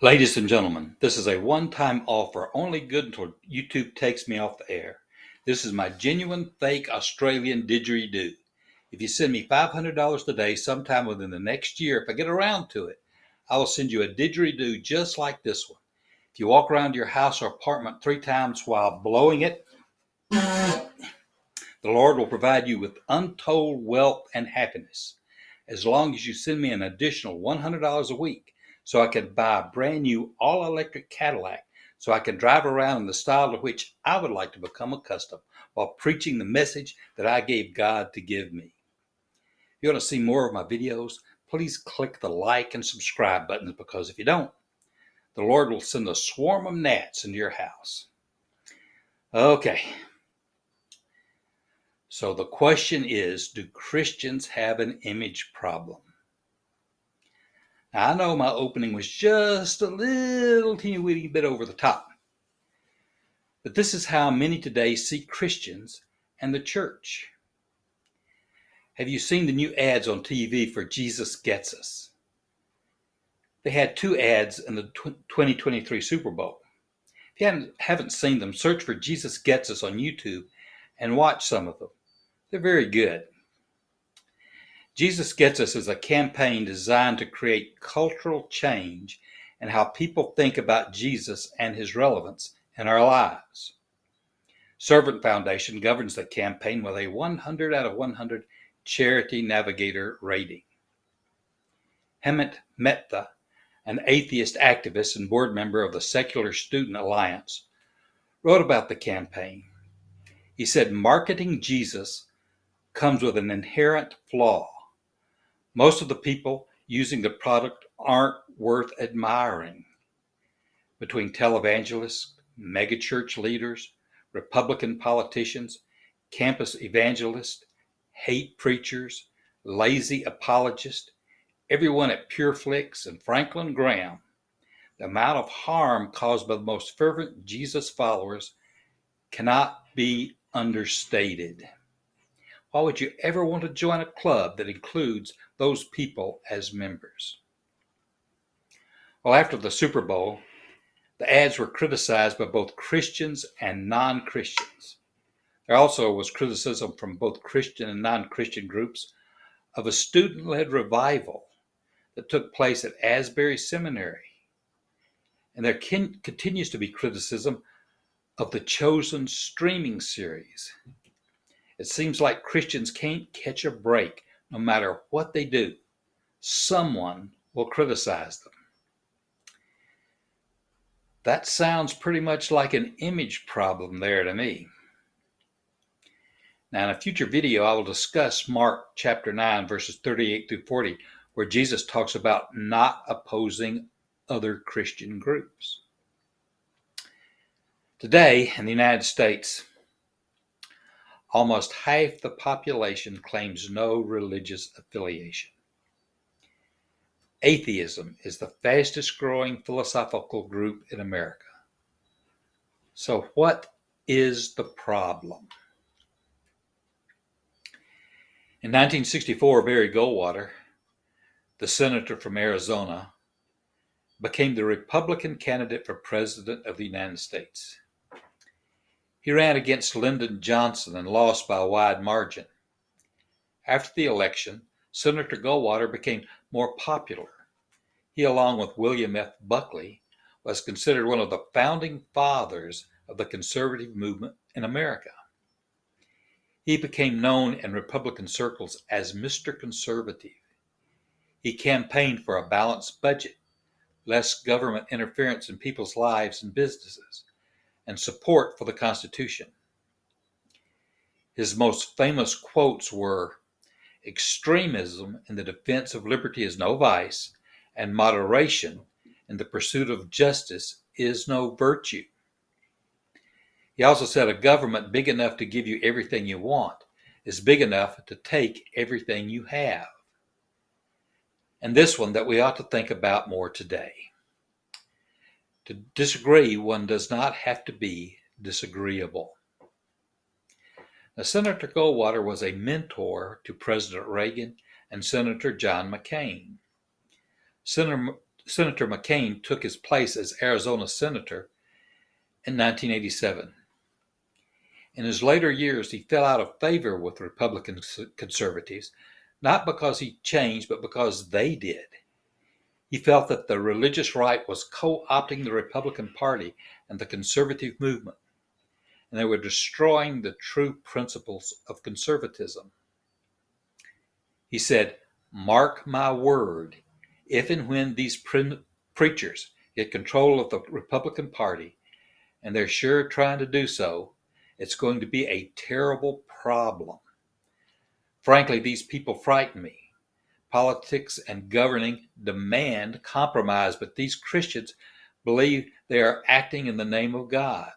Ladies and gentlemen, this is a one-time offer, only good until YouTube takes me off the air. This is my genuine fake Australian didgeridoo. If you send me $500 today, sometime within the next year, if I get around to it, I will send you a didgeridoo just like this one. If you walk around your house or apartment 3 times while blowing it, the Lord will provide you with untold wealth and happiness, as long as you send me an additional $100 a week so I can buy a brand new all-electric Cadillac so I can drive around in the style to which I would like to become accustomed while preaching the message that I gave God to give me. If you want to see more of my videos, please click the like and subscribe buttons, because if you don't, the Lord will send a swarm of gnats into your house. Okay. So the question is, do Christians have an image problem? Now, I know my opening was just a little teeny weeny bit over the top, but this is how many today see Christians and the church. Have you seen the new ads on TV for Jesus Gets Us? They had 2 ads in the 2023 Super Bowl. If you haven't seen them, search for Jesus Gets Us on YouTube and watch some of them. They're very good. Jesus Gets Us is a campaign designed to create cultural change and how people think about Jesus and his relevance in our lives. Servant Foundation governs the campaign with a 100 out of 100 Charity Navigator rating. Hemant Mehta, an atheist activist and board member of the Secular Student Alliance, wrote about the campaign. He said, "Marketing Jesus comes with an inherent flaw. Most of the people using the product aren't worth admiring. Between televangelists, megachurch leaders, Republican politicians, campus evangelists, hate preachers, lazy apologists, everyone at PureFlix and Franklin Graham, the amount of harm caused by the most fervent Jesus followers cannot be understated. Why would you ever want to join a club that includes those people as members?" Well, after the Super Bowl, the ads were criticized by both Christians and non-Christians. There also was criticism from both Christian and non-Christian groups of a student-led revival that took place at Asbury Seminary. And there continues to be criticism of the Chosen streaming series. It seems like Christians can't catch a break. No matter what they do, someone will criticize them. That sounds pretty much like an image problem there to me. Now, in a future video, I will discuss Mark chapter 9, verses 38 through 40, where Jesus talks about not opposing other Christian groups. Today, in the United States, almost half the population claims no religious affiliation. Atheism is the fastest growing philosophical group in America. So what is the problem? In 1964, Barry Goldwater, the senator from Arizona, became the Republican candidate for president of the United States. He ran against Lyndon Johnson and lost by a wide margin. After the election, Senator Goldwater became more popular. He, along with William F. Buckley, was considered one of the founding fathers of the conservative movement in America. He became known in Republican circles as Mr. Conservative. He campaigned for a balanced budget, less government interference in people's lives and businesses, and support for the Constitution. His most famous quotes were, "Extremism in the defense of liberty is no vice, and moderation in the pursuit of justice is no virtue." He also said, "A government big enough to give you everything you want is big enough to take everything you have." And this one that we ought to think about more today. To disagree, one does not have to be disagreeable. Now, Senator Goldwater was a mentor to President Reagan and Senator John McCain. Senator Senator McCain took his place as Arizona senator in 1987. In his later years, he fell out of favor with Republican conservatives, not because he changed, but because they did. He felt that the religious right was co-opting the Republican Party and the conservative movement, and they were destroying the true principles of conservatism. He said, "Mark my word, if and when these preachers get control of the Republican Party, and they're sure trying to do so, it's going to be a terrible problem. Frankly, these people frighten me. Politics and governing demand compromise, but these Christians believe they are acting in the name of God,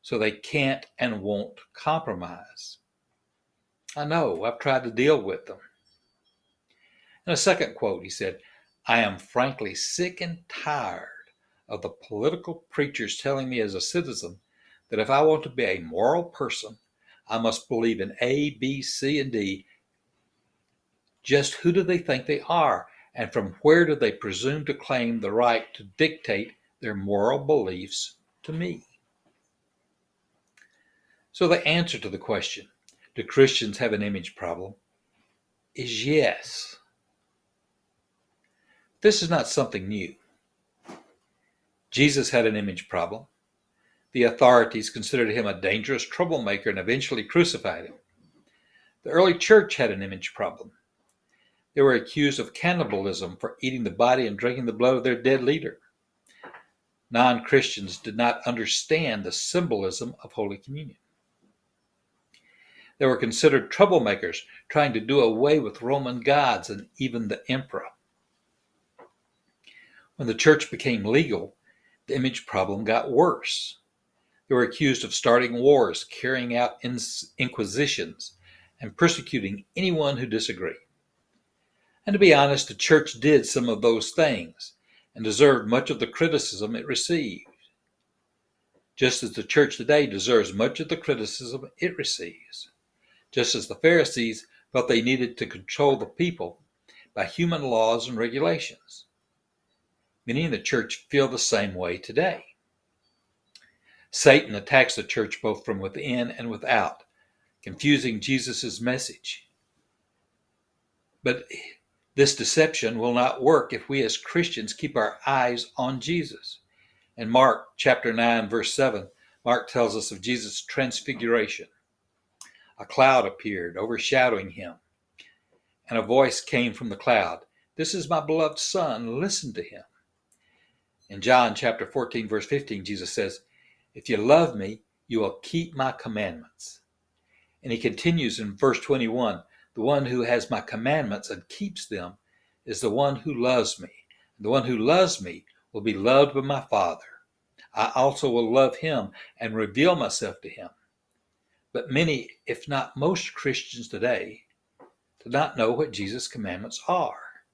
so they can't and won't compromise. I know, I've tried to deal with them." In a second quote, he said, "I am frankly sick and tired of the political preachers telling me as a citizen that if I want to be a moral person, I must believe in A, B, C, and D. Just who do they think they are, and from where do they presume to claim the right to dictate their moral beliefs to me?" So the answer to the question, do Christians have an image problem, is yes. This is not something new. Jesus had an image problem. The authorities considered him a dangerous troublemaker and eventually crucified him. The early church had an image problem. They were accused of cannibalism for eating the body and drinking the blood of their dead leader. Non-Christians did not understand the symbolism of Holy Communion. They were considered troublemakers, trying to do away with Roman gods and even the emperor. When the church became legal, the image problem got worse. They were accused of starting wars, carrying out inquisitions, and persecuting anyone who disagreed. And to be honest, the church did some of those things and deserved much of the criticism it received, just as the church today deserves much of the criticism it receives, just as the Pharisees felt they needed to control the people by human laws and regulations. Many in the church feel the same way today. Satan attacks the church both from within and without, confusing Jesus' message. But this deception will not work if we as Christians keep our eyes on Jesus. In Mark chapter 9, verse 7, Mark tells us of Jesus' transfiguration. A cloud appeared, overshadowing him, and a voice came from the cloud, "This is my beloved Son, listen to him." In John chapter 14, verse 15, Jesus says, "If you love me, you will keep my commandments." And he continues in verse 21, "The one who has my commandments and keeps them is the one who loves me. And the one who loves me will be loved by my Father. I also will love him and reveal myself to him." But many, if not most Christians today, do not know what Jesus' commandments are.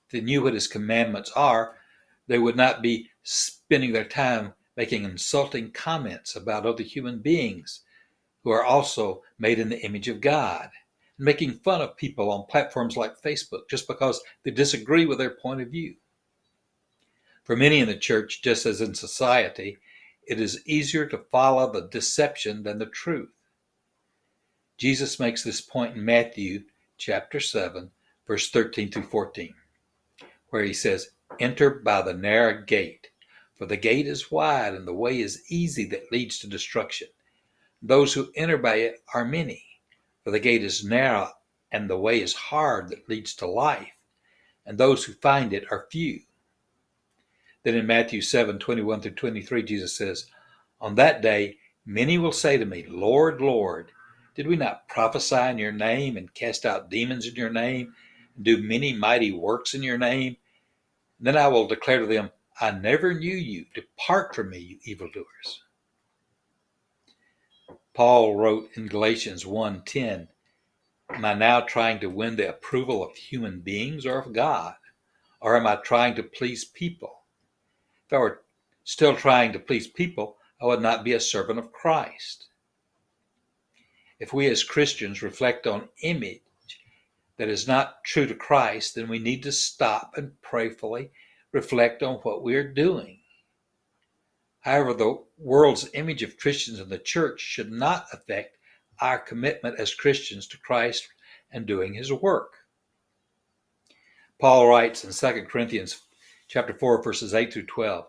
If they knew what his commandments are, they would not be spending their time making insulting comments about other human beings who are also made in the image of God, and making fun of people on platforms like Facebook just because they disagree with their point of view. For many in the church, just as in society, it is easier to follow the deception than the truth. Jesus makes this point in Matthew chapter 7, verse 13 through 14, where he says, "Enter by the narrow gate, for the gate is wide and the way is easy that leads to destruction. Those who enter by it are many, for the gate is narrow and the way is hard that leads to life, and those who find it are few." Then in Matthew 7, 21 through 23, Jesus says, "On that day, many will say to me, 'Lord, Lord, did we not prophesy in your name and cast out demons in your name and do many mighty works in your name?' And then I will declare to them, 'I never knew you. Depart from me, you evildoers.'" Paul wrote in Galatians 1:10, "Am I now trying to win the approval of human beings or of God? Or am I trying to please people? If I were still trying to please people, I would not be a servant of Christ." If we as Christians reflect on image that is not true to Christ, then we need to stop and prayerfully reflect on what we are doing. However, the world's image of Christians in the church should not affect our commitment as Christians to Christ and doing his work. Paul writes in 2 Corinthians chapter 4, verses 8 through 12,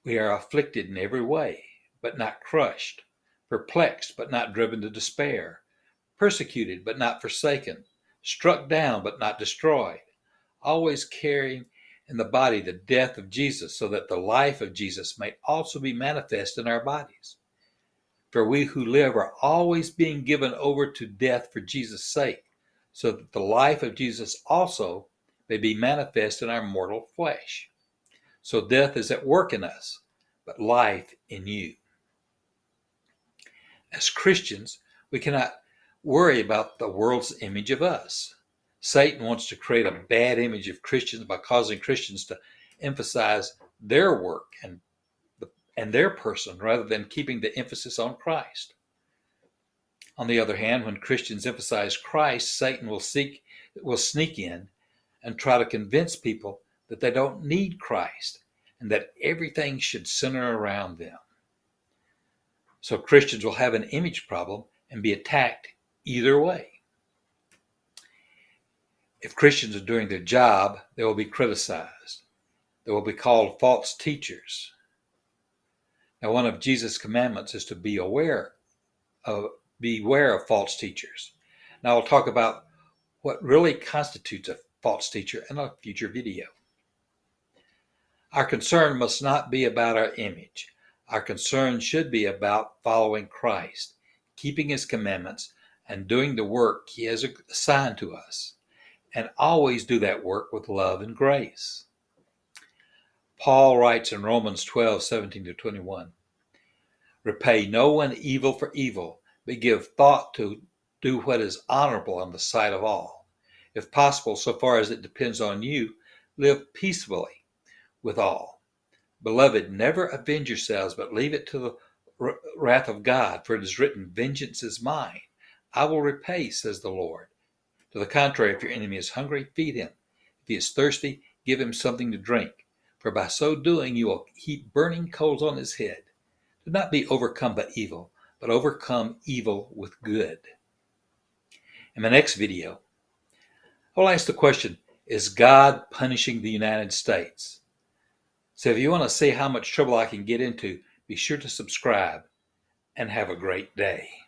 "We are afflicted in every way, but not crushed, perplexed, but not driven to despair, persecuted, but not forsaken, struck down, but not destroyed, always carrying in the body the death of Jesus, so that the life of Jesus may also be manifest in our bodies. For we who live are always being given over to death for Jesus' sake, so that the life of Jesus also may be manifest in our mortal flesh. So death is at work in us, but life in you." As Christians, we cannot worry about the world's image of us. Satan wants to create a bad image of Christians by causing Christians to emphasize their work and their person rather than keeping the emphasis on Christ. On the other hand, when Christians emphasize Christ, Satan will sneak in and try to convince people that they don't need Christ and that everything should center around them. So Christians will have an image problem and be attacked either way. If Christians are doing their job, they will be criticized. They will be called false teachers. Now, one of Jesus' commandments is to beware of false teachers. Now, I'll talk about what really constitutes a false teacher in a future video. Our concern must not be about our image. Our concern should be about following Christ, keeping his commandments, and doing the work he has assigned to us. And always do that work with love and grace. Paul writes in Romans 12:17-21, "Repay no one evil for evil, but give thought to do what is honorable in the sight of all. If possible, so far as it depends on you, live peaceably with all. Beloved, never avenge yourselves, but leave it to the wrath of God, for it is written, 'Vengeance is mine. I will repay,' says the Lord. To the contrary, if your enemy is hungry, feed him. If he is thirsty, give him something to drink. For by so doing, you will heap burning coals on his head. Do not be overcome by evil, but overcome evil with good." In my next video, I will ask the question, is God punishing the United States? So if you want to see how much trouble I can get into, be sure to subscribe and have a great day.